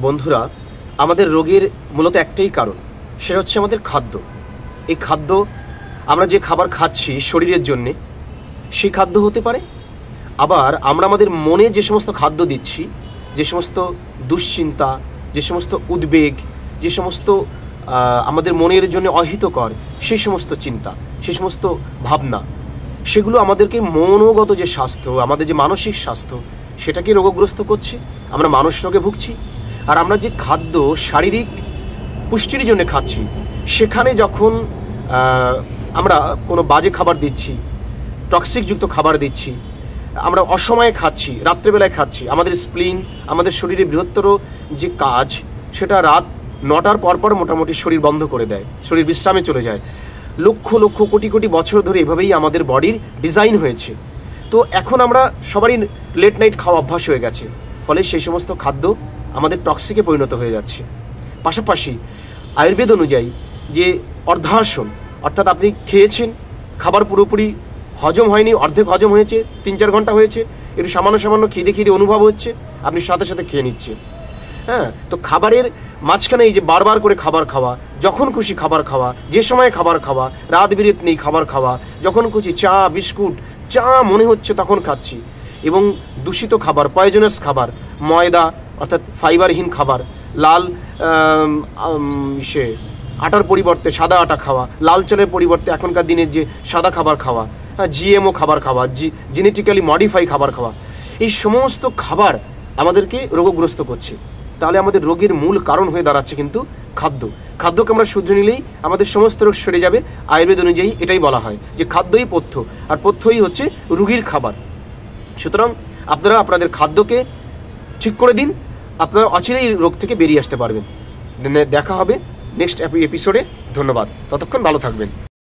বন্ধুরা, আমাদের রোগের মূলত একটাই কারণ, সেটা হচ্ছে আমাদের খাদ্য। এই খাদ্য, আমরা যে খাবার খাচ্ছি শরীরের জন্যে, সেই খাদ্য হতে পারে। আবার আমরা আমাদের মনে যে সমস্ত খাদ্য দিচ্ছি, যে সমস্ত দুশ্চিন্তা, যে সমস্ত উদ্বেগ, যে সমস্ত আমাদের মনের জন্য অহিতকর সেই সমস্ত চিন্তা, সেই সমস্ত ভাবনা, সেগুলো আমাদেরকে মনোগত যে স্বাস্থ্য, আমাদের যে মানসিক স্বাস্থ্য, সেটাকে রোগগ্রস্ত করছে। আমরা মানসিক রোগে ভুগছি। আর আমরা যে খাদ্য শারীরিক পুষ্টির জন্য খাচ্ছি, সেখানে যখন আমরা কোনো বাজে খাবার দিচ্ছি, টক্সিকযুক্ত খাবার দিচ্ছি, আমরা অসময়ে খাচ্ছি, রাত্রেবেলায় খাচ্ছি, আমাদের স্প্লিন, আমাদের শরীরে বৃহত্তর যে কাজ, সেটা রাত 9টার পর মোটামুটি শরীর বন্ধ করে দেয়, শরীর বিশ্রামে চলে যায়। লক্ষ লক্ষ কোটি কোটি বছর ধরে এভাবেই আমাদের বডির ডিজাইন হয়েছে। তো এখন আমরা সবারই লেট নাইট খাওয়া অভ্যাস হয়ে গেছে, ফলে সেই সমস্ত খাদ্য আমাদের টক্সিকে পরিণত হয়ে যাচ্ছে। পাশাপাশি আয়ুর্বেদ অনুযায়ী যে অর্ধাসন, অর্থাৎ আপনি খেয়েছেন, খাবার পুরোপুরি হজম হয়নি, অর্ধেক হজম হয়েছে, 3-4 ঘন্টা হয়েছে, একটু সামান্য খিদে অনুভব হচ্ছে, আপনি সাথে সাথে খেয়ে নিচ্ছেন। হ্যাঁ, তো খাবারের মাঝখানে এই যে বারবার করে খাবার খাওয়া, যখন খুশি খাবার খাওয়া, যে সময় খাবার খাওয়া, রাত বিরেত নেই খাবার খাওয়া, যখন খুশি চা বিস্কুট যা মনে হচ্ছে তখন খাচ্ছি, এবং দূষিত খাবার, পয়জনাস খাবার, ময়দা অর্থাৎ ফাইবারহীন খাবার, লাল আটার পরিবর্তে সাদা আটা খাওয়া, লাল চালের পরিবর্তে এখনকার দিনের যে সাদা খাবার খাওয়া, জিএমও খাবার খাওয়া, জেনেটিক্যালি মডিফাই খাবার খাওয়া, এই সমস্ত খাবার আমাদেরকে রোগগ্রস্ত করছে। তাহলে আমাদের রোগের মূল কারণ হয়ে দাঁড়াচ্ছে কিন্তু খাদ্যকে আমরা শুধরে নিলেই আমাদের সমস্ত রোগ সেরে যাবে। আয়ুর্বেদ অনুযায়ী এটাই বলা হয় যে খাদ্যই পথ্য, আর পথ্যই হচ্ছে রোগীর খাবার। সুতরাং আপনারা আপনাদের খাদ্যকে ঠিক করে দিন, আপনারা অচিরেই রোগ থেকে বেরিয়ে আসতে পারবেন। দেখা হবে নেক্সট এপিসোডে। ধন্যবাদ, ততক্ষণ ভালো থাকবেন।